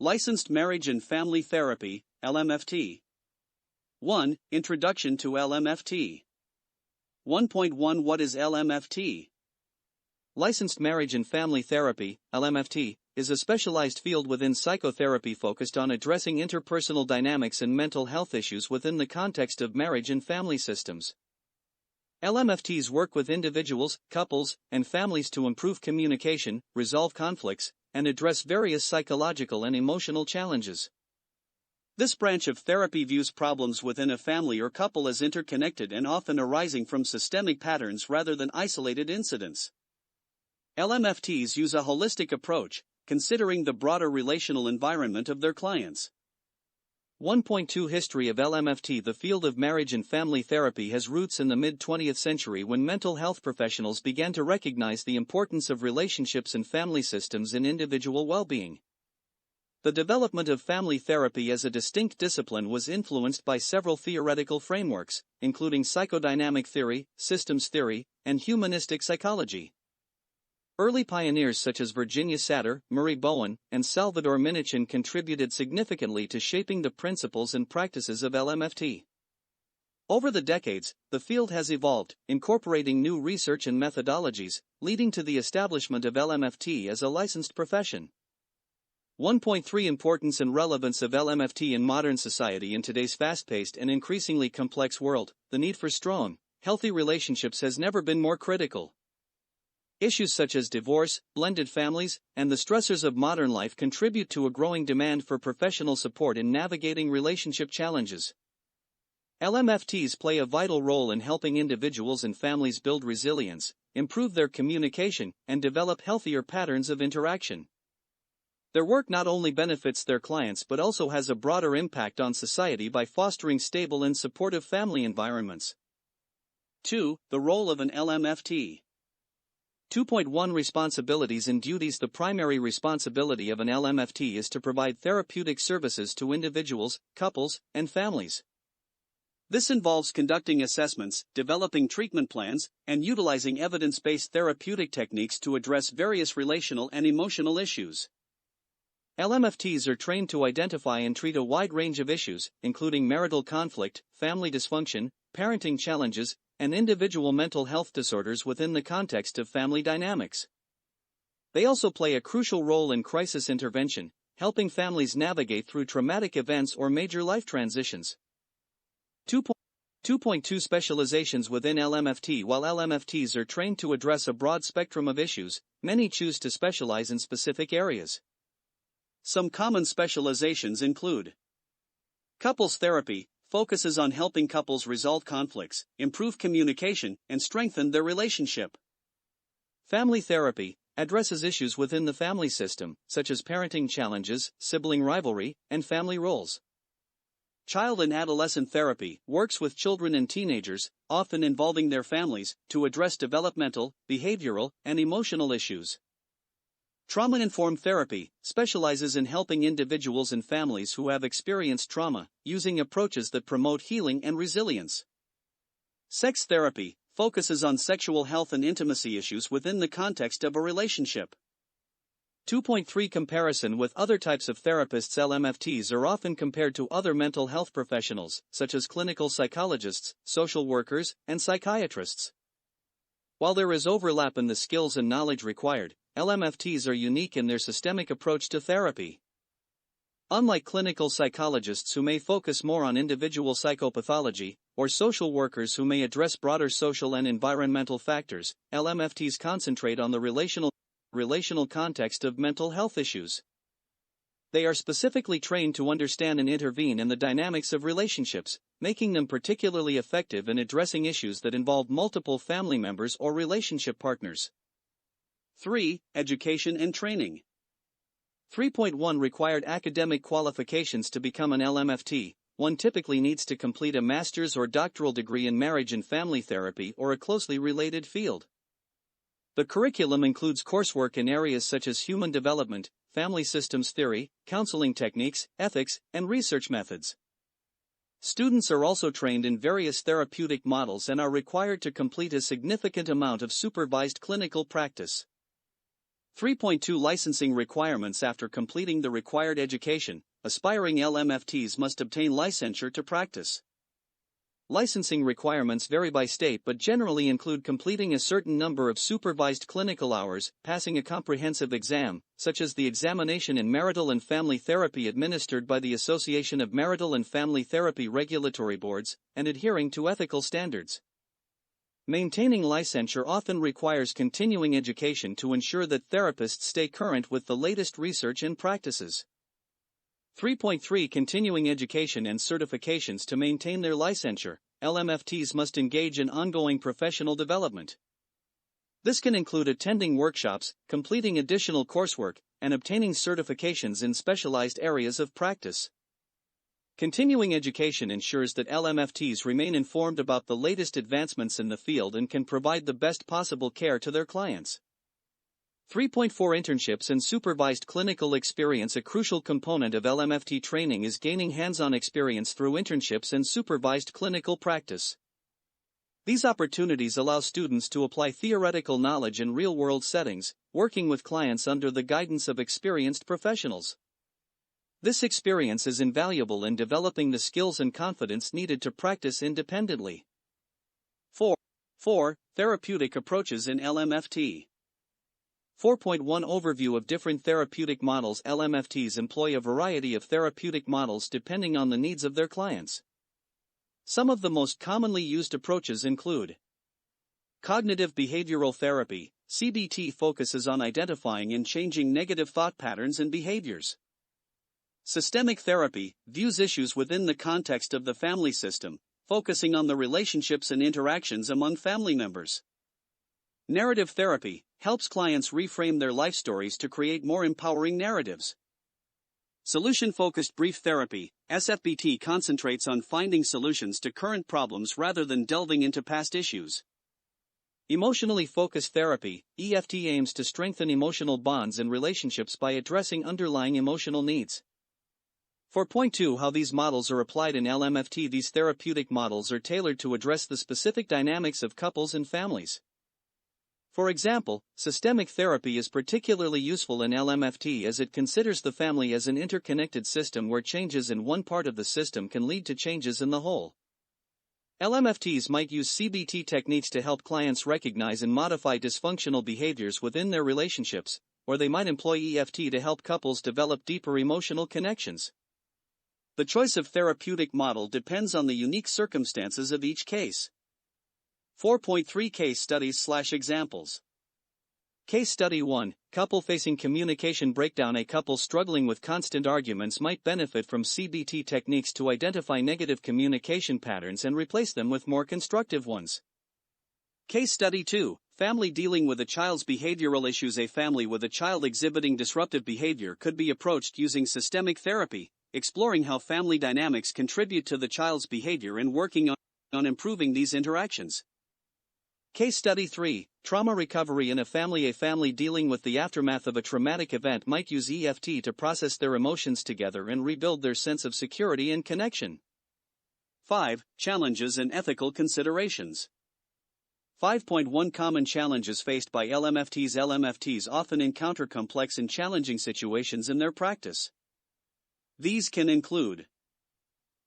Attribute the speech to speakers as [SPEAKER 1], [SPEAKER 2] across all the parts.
[SPEAKER 1] Licensed Marriage and Family Therapy, LMFT. 1. Introduction to LMFT. 1.1 What is LMFT?
[SPEAKER 2] Licensed Marriage and Family Therapy, LMFT, is a specialized field within psychotherapy focused on addressing interpersonal dynamics and mental health issues within the context of marriage and family systems. LMFTs work with individuals, couples, and families to improve communication, resolve conflicts, and address various psychological and emotional challenges.
[SPEAKER 1] This branch of therapy views problems within a family or couple as interconnected and often arising from systemic patterns rather than isolated incidents. LMFTs use a holistic approach, considering the broader relational environment of their clients.
[SPEAKER 2] 1.2 History of LMFT. The field of marriage and family therapy has roots in the mid-20th century when mental health professionals began to recognize the importance of relationships and family systems in individual well-being. The development of family therapy as a distinct discipline was influenced by several theoretical frameworks, including psychodynamic theory, systems theory, and humanistic psychology. Early pioneers such as Virginia Satter, Murray Bowen, and Salvador Minichin contributed significantly to shaping the principles and practices of LMFT. Over the decades, the field has evolved, incorporating new research and methodologies, leading to the establishment of LMFT as a licensed profession. 1.3 Importance and relevance of LMFT in modern society. In today's fast-paced and increasingly complex world, the need for strong, healthy relationships has never been more critical. Issues such as divorce, blended families, and the stressors of modern life contribute to a growing demand for professional support in navigating relationship challenges. LMFTs play a vital role in helping individuals and families build resilience, improve their communication, and develop healthier patterns of interaction. Their work not only benefits their clients but also has a broader impact on society by fostering stable and supportive family environments.
[SPEAKER 1] 2. The role of an LMFT.
[SPEAKER 2] 2.1 Responsibilities and duties. The primary responsibility of an LMFT is to provide therapeutic services to individuals, couples, and families.
[SPEAKER 1] This involves conducting assessments, developing treatment plans, and utilizing evidence-based therapeutic techniques to address various relational and emotional issues.
[SPEAKER 2] LMFTs are trained to identify and treat a wide range of issues, including marital conflict, family dysfunction, parenting challenges, and individual mental health disorders within the context of family dynamics. They also play a crucial role in crisis intervention, helping families navigate through traumatic events or major life transitions. 2.2 Specializations within LMFT. While LMFTs are trained to address a broad spectrum of issues, many choose to specialize in specific areas.
[SPEAKER 1] Some common specializations include: couples therapy focuses on helping couples resolve conflicts, improve communication, and strengthen their relationship.
[SPEAKER 2] Family therapy addresses issues within the family system, such as parenting challenges, sibling rivalry, and family roles.
[SPEAKER 1] Child and adolescent therapy works with children and teenagers, often involving their families, to address developmental, behavioral, and emotional issues. Trauma-informed therapy specializes in helping individuals and families who have experienced trauma, using approaches that promote healing and resilience. Sex therapy focuses on sexual health and intimacy issues within the context of a relationship.
[SPEAKER 2] 2.3 Comparison with other types of therapists. LMFTs are often compared to other mental health professionals, such as clinical psychologists, social workers, and psychiatrists. While there is overlap in the skills and knowledge required, LMFTs are unique in their systemic approach to therapy. Unlike clinical psychologists who may focus more on individual psychopathology, or social workers who may address broader social and environmental factors, LMFTs concentrate on the relational context of mental health issues. They are specifically trained to understand and intervene in the dynamics of relationships, making them particularly effective in addressing issues that involve multiple family members or relationship partners.
[SPEAKER 1] 3. Education and training.
[SPEAKER 2] 3.1 Required academic qualifications. To become an LMFT, one typically needs to complete a master's or doctoral degree in marriage and family therapy or a closely related field. The curriculum includes coursework in areas such as human development, family systems theory, counseling techniques, ethics, and research methods. Students are also trained in various therapeutic models and are required to complete a significant amount of supervised clinical practice.
[SPEAKER 1] 3.2 Licensing requirements. After completing the required education, aspiring LMFTs must obtain licensure to practice. Licensing requirements vary by state but generally include completing a certain number of supervised clinical hours, passing a comprehensive exam, such as the examination in marital and family therapy administered by the Association of Marital and Family Therapy Regulatory Boards, and adhering to ethical standards. Maintaining licensure often requires continuing education to ensure that therapists stay current with the latest research and practices. 3.3 Continuing education and certifications. To maintain their licensure, LMFTs must engage in ongoing professional development. This can include attending workshops, completing additional coursework, and obtaining certifications in specialized areas of practice. Continuing education ensures that LMFTs remain informed about the latest advancements in the field and can provide the best possible care to their clients. 3.4 Internships and supervised clinical experience. A crucial component of LMFT training is gaining hands-on experience through internships and supervised clinical practice. These opportunities allow students to apply theoretical knowledge in real-world settings, working with clients under the guidance of experienced professionals. This experience is invaluable in developing the skills and confidence needed to practice independently. 4. Therapeutic approaches in LMFT. 4.1 Overview of different therapeutic models. LMFTs employ a variety of therapeutic models depending on the needs of their clients. Some of the most commonly used approaches include cognitive behavioral therapy. CBT focuses on identifying and changing negative thought patterns and behaviors. Systemic therapy views issues within the context of the family system, focusing on the relationships and interactions among family members. Narrative therapy helps clients reframe their life stories to create more empowering narratives. Solution-focused brief therapy, SFBT, concentrates on finding solutions to current problems rather than delving into past issues. Emotionally focused therapy, EFT, aims to strengthen emotional bonds and relationships by addressing underlying emotional needs. 4.2 How these models are applied in LMFT. These therapeutic models are tailored to address the specific dynamics of couples and families. For example, systemic therapy is particularly useful in LMFT as it considers the family as an interconnected system where changes in one part of the system can lead to changes in the whole. LMFTs might use CBT techniques to help clients recognize and modify dysfunctional behaviors within their relationships, or they might employ EFT to help couples develop deeper emotional connections. The choice of therapeutic model depends on the unique circumstances of each case. 4.3 Case Studies/Examples. Case Study 1. Couple facing communication breakdown. A couple struggling with constant arguments might benefit from CBT techniques to identify negative communication patterns and replace them with more constructive ones. Case Study 2. Family dealing with a child's behavioral issues. A family with a child exhibiting disruptive behavior could be approached using systemic therapy, exploring how family dynamics contribute to the child's behavior and working on improving these interactions. Case Study 3. Trauma recovery in a family. A family dealing with the aftermath of a traumatic event might use EFT to process their emotions together and rebuild their sense of security and connection. 5. Challenges and ethical considerations. 5.1 Common challenges faced by LMFTs. LMFTs often encounter complex and challenging situations in their practice. These can include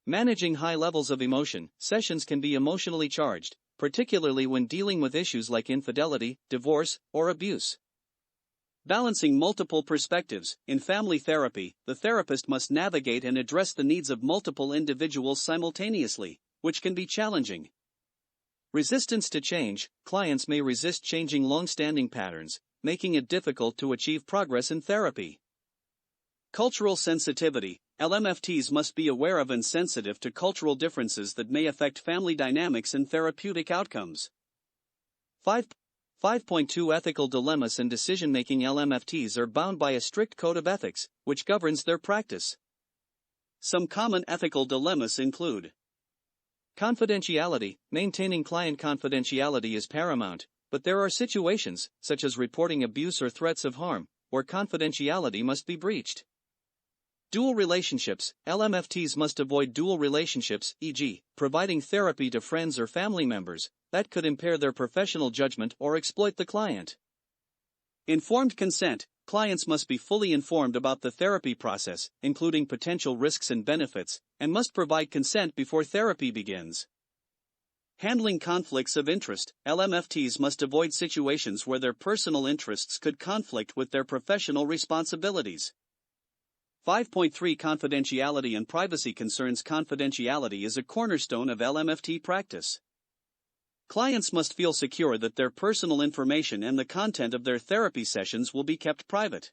[SPEAKER 1] managing high levels of emotion. Sessions can be emotionally charged, particularly when dealing with issues like infidelity, divorce, or abuse. Balancing multiple perspectives. In family therapy, the therapist must navigate and address the needs of multiple individuals simultaneously, which can be challenging. Resistance to change. Clients may resist changing long-standing patterns, making it difficult to achieve progress in therapy. Cultural sensitivity. LMFTs must be aware of and sensitive to cultural differences that may affect family dynamics and therapeutic outcomes. 5.2 Ethical dilemmas and decision-making. LMFTs are bound by a strict code of ethics, which governs their practice. Some common ethical dilemmas include confidentiality. Maintaining client confidentiality is paramount, but there are situations, such as reporting abuse or threats of harm, where confidentiality must be breached. Dual relationships. LMFTs must avoid dual relationships, e.g., providing therapy to friends or family members, that could impair their professional judgment or exploit the client. Informed consent. Clients must be fully informed about the therapy process, including potential risks and benefits, and must provide consent before therapy begins. Handling conflicts of interest. LMFTs must avoid situations where their personal interests could conflict with their professional responsibilities. 5.3 Confidentiality and privacy concerns. Confidentiality is a cornerstone of LMFT practice. Clients must feel secure that their personal information and the content of their therapy sessions will be kept private.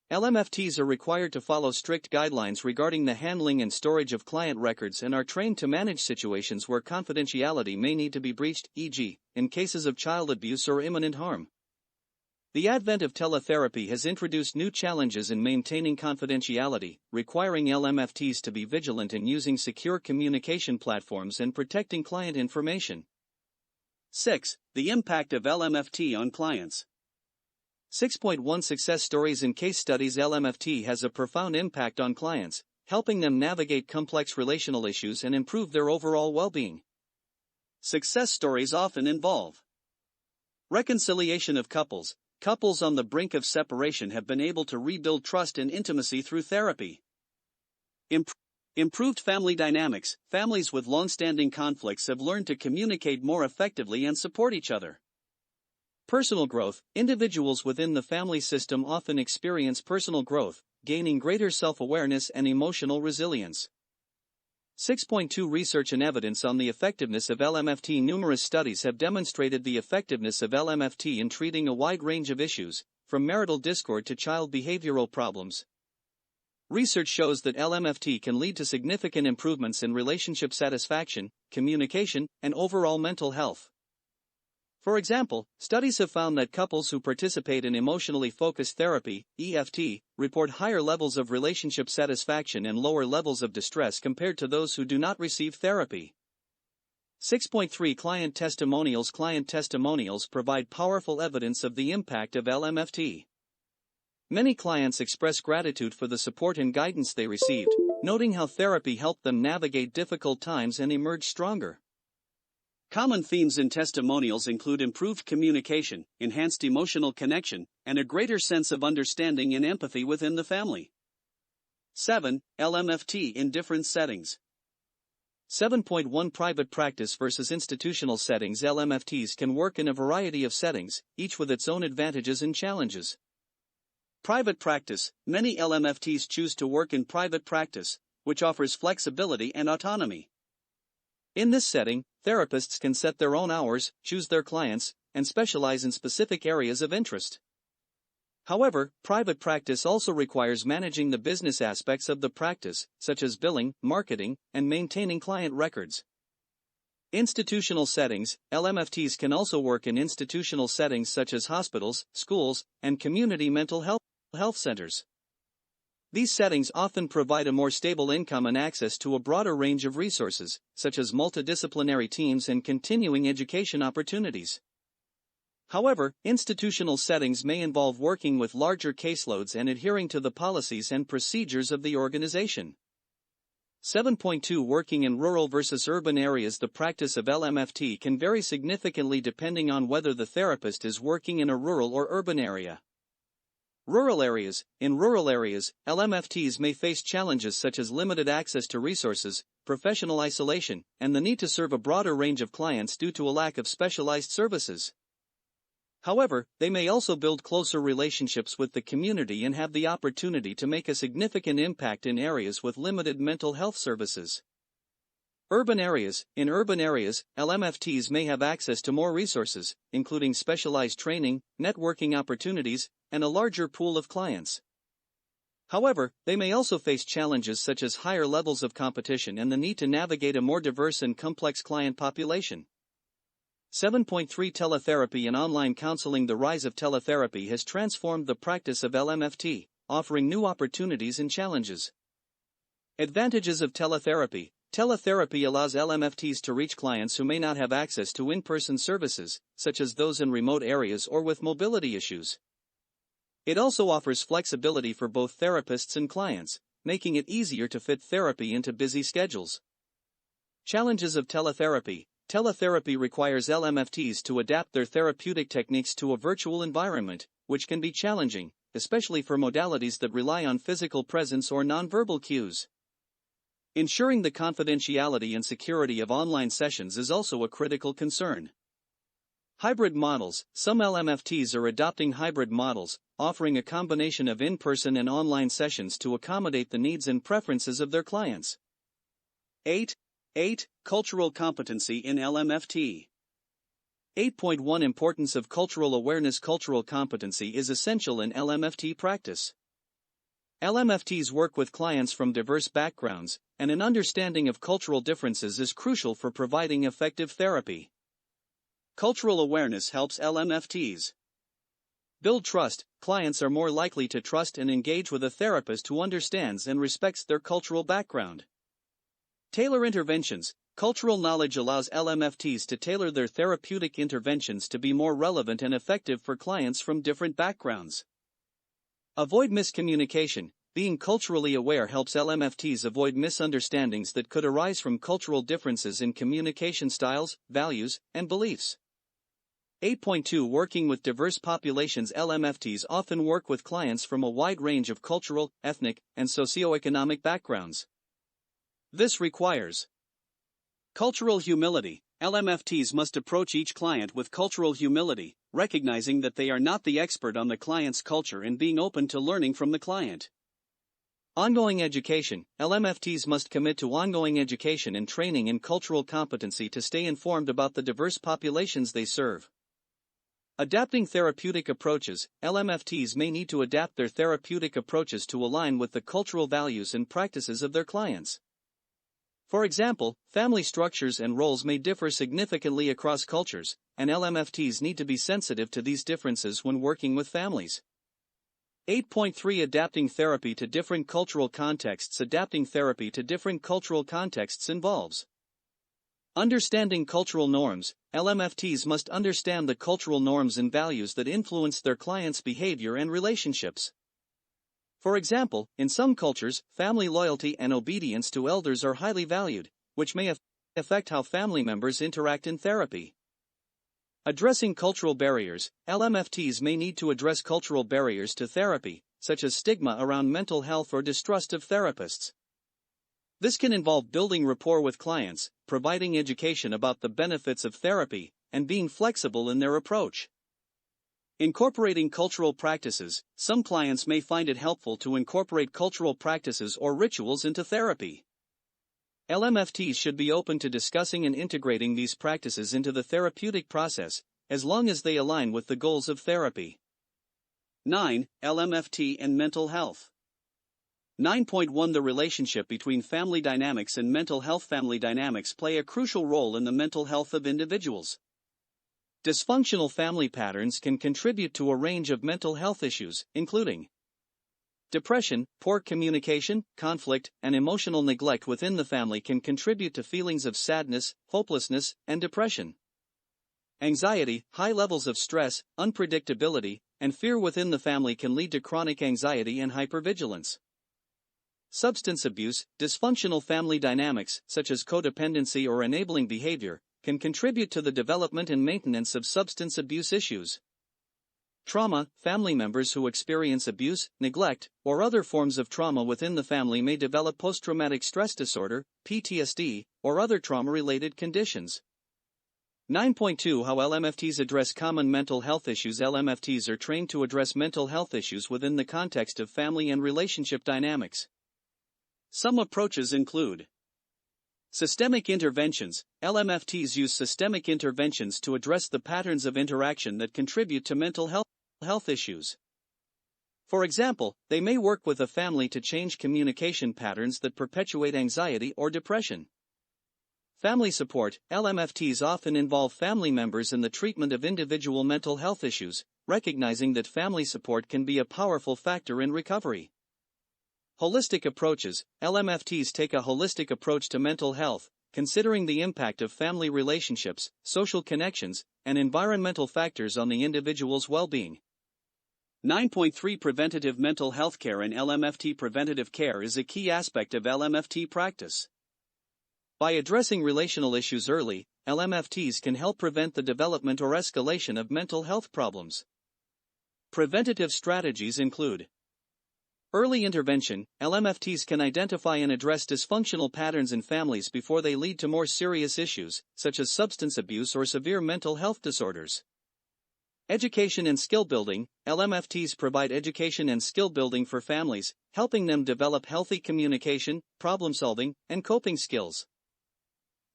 [SPEAKER 1] LMFTs are required to follow strict guidelines regarding the handling and storage of client records and are trained to manage situations where confidentiality may need to be breached, e.g., in cases of child abuse or imminent harm. The advent of teletherapy has introduced new challenges in maintaining confidentiality, requiring LMFTs to be vigilant in using secure communication platforms and protecting client information. 6. The impact of LMFT on clients. 6.1 Success stories and case studies. LMFT has a profound impact on clients, helping them navigate complex relational issues and improve their overall well-being. Success stories often involve reconciliation of couples. Couples on the brink of separation have been able to rebuild trust and intimacy through therapy. Improved family dynamics. Families with long-standing conflicts have learned to communicate more effectively and support each other. Personal growth. Individuals within the family system often experience personal growth, gaining greater self-awareness and emotional resilience. 6.2 Research and evidence on the effectiveness of LMFT. Numerous studies have demonstrated the effectiveness of LMFT in treating a wide range of issues, from marital discord to child behavioral problems. Research shows that LMFT can lead to significant improvements in relationship satisfaction, communication, and overall mental health. For example, studies have found that couples who participate in emotionally focused therapy, EFT, report higher levels of relationship satisfaction and lower levels of distress compared to those who do not receive therapy. 6.3 Client testimonials. Client testimonials provide powerful evidence of the impact of LMFT. Many clients express gratitude for the support and guidance they received, noting how therapy helped them navigate difficult times and emerge stronger. Common themes in testimonials include improved communication, enhanced emotional connection, and a greater sense of understanding and empathy within the family. 7. LMFT in different settings. 7.1 Private practice versus institutional settings. LMFTs can work in a variety of settings, each with its own advantages and challenges. Private practice. Many LMFTs choose to work in private practice, which offers flexibility and autonomy. In this setting, therapists can set their own hours, choose their clients, and specialize in specific areas of interest. However, private practice also requires managing the business aspects of the practice, such as billing, marketing, and maintaining client records. Institutional settings. LMFTs can also work in institutional settings such as hospitals, schools, and community mental health centers. These settings often provide a more stable income and access to a broader range of resources, such as multidisciplinary teams and continuing education opportunities. However, institutional settings may involve working with larger caseloads and adhering to the policies and procedures of the organization. 7.2 Working in rural versus urban areas. The practice of LMFT can vary significantly depending on whether the therapist is working in a rural or urban area. Rural areas. In rural areas, LMFTs may face challenges such as limited access to resources, professional isolation, and the need to serve a broader range of clients due to a lack of specialized services. However, they may also build closer relationships with the community and have the opportunity to make a significant impact in areas with limited mental health services. Urban areas. In urban areas, LMFTs may have access to more resources, including specialized training, networking opportunities, and a larger pool of clients. However, they may also face challenges such as higher levels of competition and the need to navigate a more diverse and complex client population. 7.3 Teletherapy and online counseling. The rise of teletherapy has transformed the practice of LMFT, offering new opportunities and challenges. Advantages of teletherapy. Teletherapy allows LMFTs to reach clients who may not have access to in-person services, such as those in remote areas or with mobility issues. It also offers flexibility for both therapists and clients, making it easier to fit therapy into busy schedules. Challenges of teletherapy. Teletherapy requires LMFTs to adapt their therapeutic techniques to a virtual environment,
[SPEAKER 2] which can be challenging, especially for modalities that rely on physical presence or nonverbal cues. Ensuring the confidentiality and security of online sessions is also a critical concern. Hybrid models. Some LMFTs are adopting hybrid models, offering a combination of in-person and online sessions to accommodate the needs and preferences of their clients.
[SPEAKER 1] 8. Cultural competency in LMFT.
[SPEAKER 2] 8.1 Importance of cultural awareness. Cultural competency is essential in LMFT practice. LMFTs work with clients from diverse backgrounds, and an understanding of cultural differences is crucial for providing effective therapy.
[SPEAKER 1] Cultural awareness helps LMFTs
[SPEAKER 2] build trust. Clients are more likely to trust and engage with a therapist who understands and respects their cultural background.
[SPEAKER 1] Tailor interventions. Cultural knowledge allows LMFTs to tailor their therapeutic interventions to be more relevant and effective for clients from different backgrounds.
[SPEAKER 2] Avoid miscommunication. Being culturally aware helps LMFTs avoid misunderstandings that could arise from cultural differences in communication styles, values, and beliefs. 8.2 Working with diverse populations. LMFTs often work with clients from a wide range of cultural, ethnic, and socioeconomic backgrounds.
[SPEAKER 1] This requires cultural humility. LMFTs must approach each client with cultural humility, recognizing that they are not the expert on the client's culture and being open to learning from the client.
[SPEAKER 2] Ongoing education. LMFTs must commit to ongoing education and training in cultural competency to stay informed about the diverse populations they serve. Adapting therapeutic approaches. LMFTs may need to adapt their therapeutic approaches to align with the cultural values and practices of their clients. For example, family structures and roles may differ significantly across cultures, and LMFTs need to be sensitive to these differences when working with families. 8.3 Adapting therapy to different cultural contexts. Adapting therapy to different cultural contexts involves understanding cultural norms. LMFTs must understand the cultural norms and values that influence their clients' behavior and relationships. For example, in some cultures, family loyalty and obedience to elders are highly valued, which may affect how family members interact in therapy. Addressing cultural barriers. LMFTs may need to address cultural barriers to therapy, such as stigma around mental health or distrust of therapists. This can involve building rapport with clients, providing education about the benefits of therapy, and being flexible in their approach.
[SPEAKER 1] Incorporating cultural practices. Some clients may find it helpful to incorporate cultural practices or rituals into therapy.
[SPEAKER 2] LMFTs should be open to discussing and integrating these practices into the therapeutic process, as long as they align with the goals of therapy.
[SPEAKER 1] 9. LMFT and mental health. 9.1 The relationship between family dynamics and mental health. Family dynamics play a crucial role in the mental health of individuals.
[SPEAKER 2] Dysfunctional family patterns can contribute to a range of mental health issues, including depression. Poor communication, conflict, and emotional neglect within the family can contribute to feelings of sadness, hopelessness, and depression. Anxiety. High levels of stress, unpredictability, and fear within the family can lead to chronic anxiety and hypervigilance. Substance abuse. Dysfunctional family dynamics, such as codependency or enabling behavior, can contribute to the development and maintenance of substance abuse issues. Trauma. Family members who experience abuse, neglect, or other forms of trauma within the family may develop post-traumatic stress disorder, PTSD, or other trauma-related conditions. 9.2 How LMFTs address common mental health issues. LMFTs are trained to address mental health issues within the context of family and relationship dynamics.
[SPEAKER 1] Some approaches include systemic interventions. LMFTs use systemic interventions to address the patterns of interaction that contribute to mental health issues. For example, they may work with a family to change communication patterns that perpetuate anxiety or depression. Family support. LMFTs often involve family members in the treatment of individual mental health issues, recognizing that family support can be a powerful factor in recovery. Holistic approaches. LMFTs take a holistic approach to mental health, considering the impact of family relationships, social connections, and environmental factors on the individual's well-being.
[SPEAKER 2] 9.3 Preventative mental health care in LMFT. Preventative care is a key aspect of LMFT practice. By addressing relational issues early, LMFTs can help prevent the development or escalation of mental health problems.
[SPEAKER 1] Preventative strategies include early intervention. LMFTs can identify and address dysfunctional patterns in families before they lead to more serious issues, such as substance abuse or severe mental health disorders. Education and skill building. LMFTs provide education and skill building for families, helping them develop healthy communication, problem solving, and coping skills.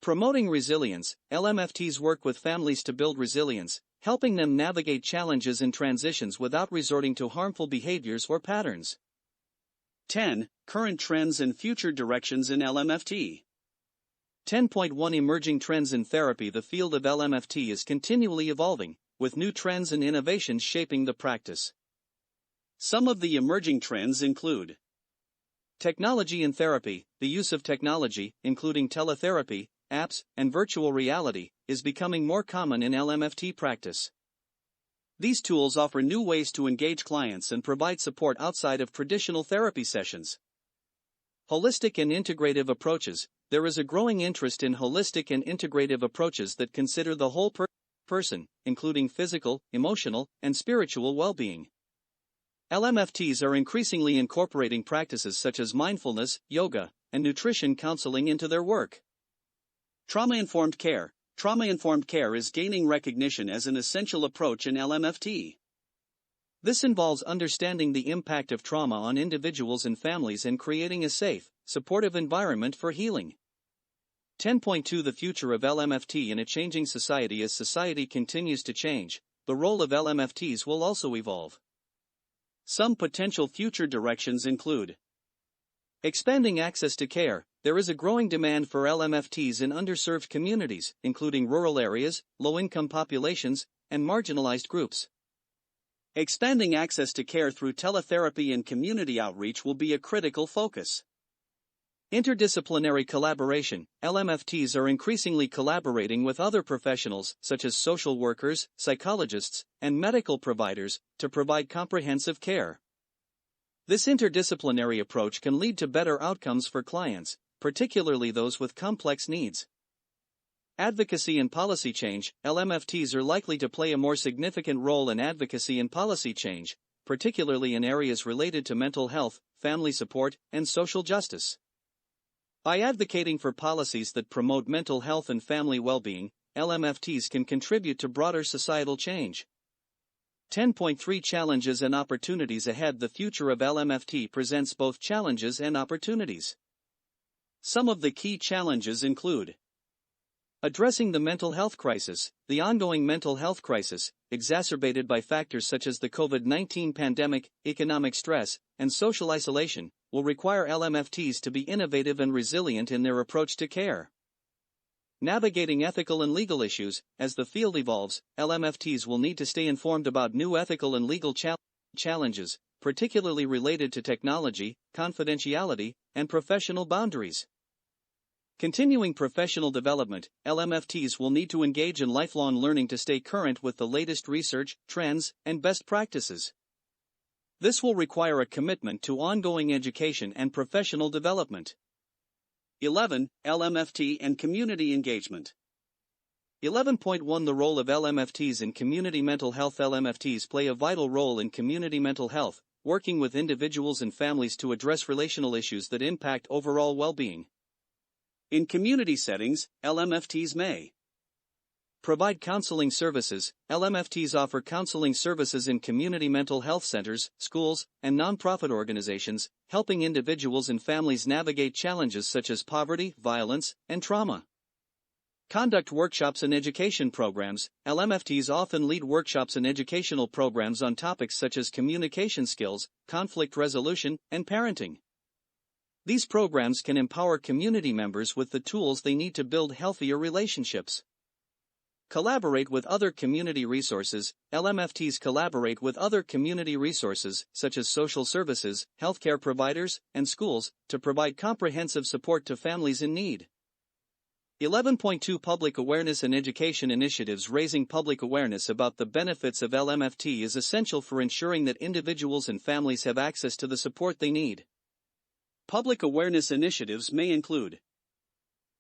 [SPEAKER 1] Promoting resilience. LMFTs work with families to build resilience, helping them navigate challenges and transitions without resorting to harmful behaviors or patterns. 10. Current trends and future directions in LMFT. 10.1 Emerging trends in therapy. The field of LMFT is continually evolving, with new trends and innovations shaping the practice. Some of the emerging trends include technology in therapy. The use of technology, including teletherapy, apps, and virtual reality, is becoming more common in LMFT practice. These tools offer new ways to engage clients and provide support outside of traditional therapy sessions. Holistic and integrative approaches. There is a growing interest in holistic and integrative approaches that consider the whole person, including physical, emotional, and spiritual well-being. LMFTs are increasingly incorporating practices such as mindfulness, yoga, and nutrition counseling into their work. Trauma-informed care. Trauma-informed care is gaining recognition as an essential approach in LMFT. This involves understanding the impact of trauma on individuals and families and creating a safe, supportive environment for healing. 10.2 The future of LMFT in a changing society. As society continues to change, the role of LMFTs will also evolve. Some potential future directions include expanding access to care. There is a growing demand for LMFTs in underserved communities, including rural areas, low-income populations, and marginalized groups. Expanding access to care through teletherapy and community outreach will be a critical focus. Interdisciplinary collaboration. LMFTs are increasingly collaborating with other professionals, such as social workers, psychologists, and medical providers, to provide comprehensive care. This interdisciplinary approach can lead to better outcomes for clients, particularly those with complex needs. Advocacy and policy change. LMFTs are likely to play a more significant role in advocacy and policy change, particularly in areas related to mental health, family support, and social justice. By advocating for policies that promote mental health and family well-being, LMFTs can contribute to broader societal change. 10.3 Challenges and opportunities ahead. The future of LMFT presents both challenges and opportunities. Some of the key challenges include addressing the mental health crisis. The ongoing mental health crisis, exacerbated by factors such as the COVID-19 pandemic, economic stress, and social isolation, will require LMFTs to be innovative and resilient in their approach to care. Navigating ethical and legal issues. As the field evolves, LMFTs will need to stay informed about new ethical and legal challenges, particularly related to technology, confidentiality, and professional boundaries. Continuing professional development. LMFTs will need to engage in lifelong learning to stay current with the latest research, trends, and best practices. This will require a commitment to ongoing education and professional development. 11. LMFT and community engagement. 11.1 The role of LMFTs in community mental health. LMFTs play a vital role in community mental health, working with individuals and families to address relational issues that impact overall well-being. In community settings, LMFTs may provide counseling services. LMFTs offer counseling services in community mental health centers, schools, and nonprofit organizations, helping individuals and families navigate challenges such as poverty, violence, and trauma. Conduct workshops and education programs. LMFTs often lead workshops and educational programs on topics such as communication skills, conflict resolution, and parenting. These programs can empower community members with the tools they need to build healthier relationships. Collaborate with other community resources. LMFTs collaborate with other community resources, such as social services, healthcare providers, and schools, to provide comprehensive support to families in need. 11.2 Public awareness and education initiatives. Raising public awareness about the benefits of LMFT is essential for ensuring that individuals and families have access to the support they need. Public awareness initiatives may include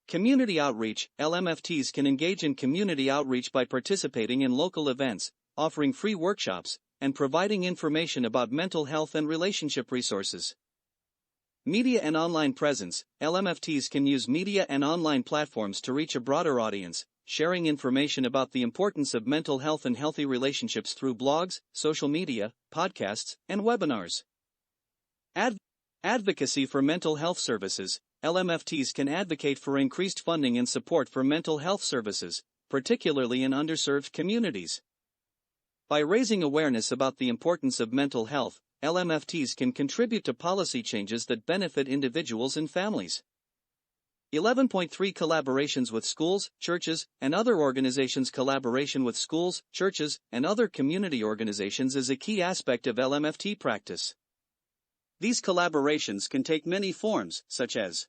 [SPEAKER 1] community outreach. LMFTs can engage in community outreach by participating in local events, offering free workshops,
[SPEAKER 2] and providing information about mental health and relationship resources. Media and online presence. LMFTs can use media and online platforms to reach a broader audience, sharing information about the importance of mental health and healthy relationships through blogs, social media, podcasts, and webinars. Advocacy for mental health services. LMFTs can advocate for increased funding and support for mental health services, particularly in underserved communities. By raising awareness about the importance of mental health, LMFTs can contribute to policy changes that benefit individuals and families. 11.3 Collaborations with schools, churches, and other organizations. Collaboration with schools, churches, and other community organizations is a key aspect of LMFT practice.
[SPEAKER 1] These collaborations can take many forms, such as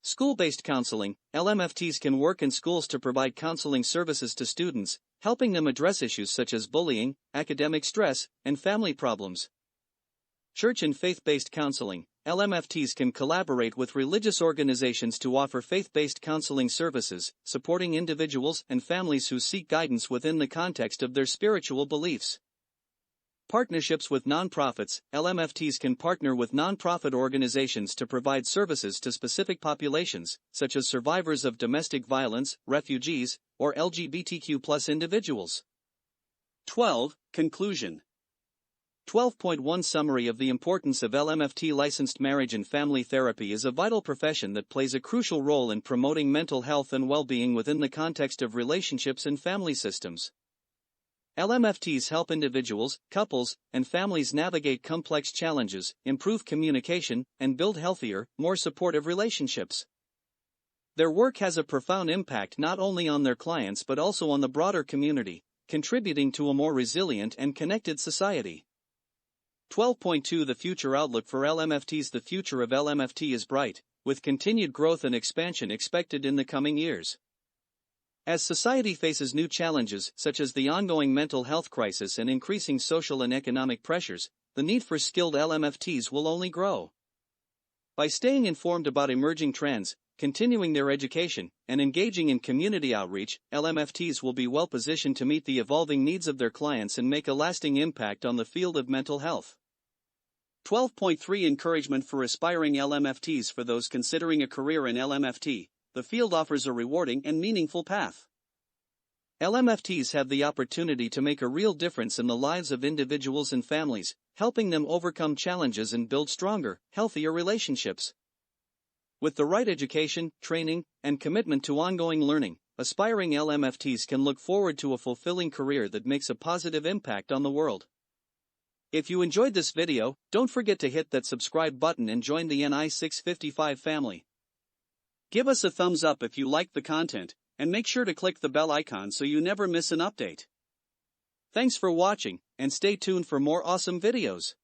[SPEAKER 2] school-based counseling. LMFTs can work in schools to provide counseling services to students, helping them address issues such as bullying, academic stress, and family problems. Church and faith-based counseling. LMFTs can collaborate with religious organizations to offer faith-based counseling services, supporting individuals and families who seek guidance within the context of their spiritual beliefs. Partnerships with nonprofits. LMFTs can partner with nonprofit organizations to provide services to specific populations, such as survivors of domestic violence, refugees, or LGBTQ+ individuals.
[SPEAKER 1] 12. Conclusion.
[SPEAKER 2] 12.1 Summary of the importance of LMFT. Licensed marriage and family therapy is a vital profession that plays a crucial role in promoting mental health and well-being within the context of relationships and family systems. LMFTs help individuals, couples, and families navigate complex challenges, improve communication, and build healthier, more supportive relationships. Their work has a profound impact not only on their clients but also on the broader community, contributing to a more resilient and connected society. 12.2 The future outlook for LMFTs. The future of LMFT is bright, with continued growth and expansion expected in the coming years. As society faces new challenges such as the ongoing mental health crisis and increasing social and economic pressures, the need for skilled LMFTs will only grow. By staying informed about emerging trends, continuing their education, and engaging in community outreach, LMFTs will be well positioned to meet the evolving needs of their clients and make a lasting impact on the field of mental health.
[SPEAKER 1] 12.3 Encouragement for aspiring LMFTs. For those considering a career in LMFT, the field offers a rewarding and meaningful path.
[SPEAKER 2] LMFTs have the opportunity to make a real difference in the lives of individuals and families, helping them overcome challenges and build stronger, healthier relationships. With the right education, training, and commitment to ongoing learning, aspiring LMFTs can look forward to a fulfilling career that makes a positive impact on the world. If you enjoyed this video, don't forget to hit that subscribe button and join the Ni655 family.
[SPEAKER 1] Give us a thumbs up if you liked the content, and make sure to click the bell icon so you never miss an update.
[SPEAKER 2] Thanks for watching, and stay tuned for more awesome videos.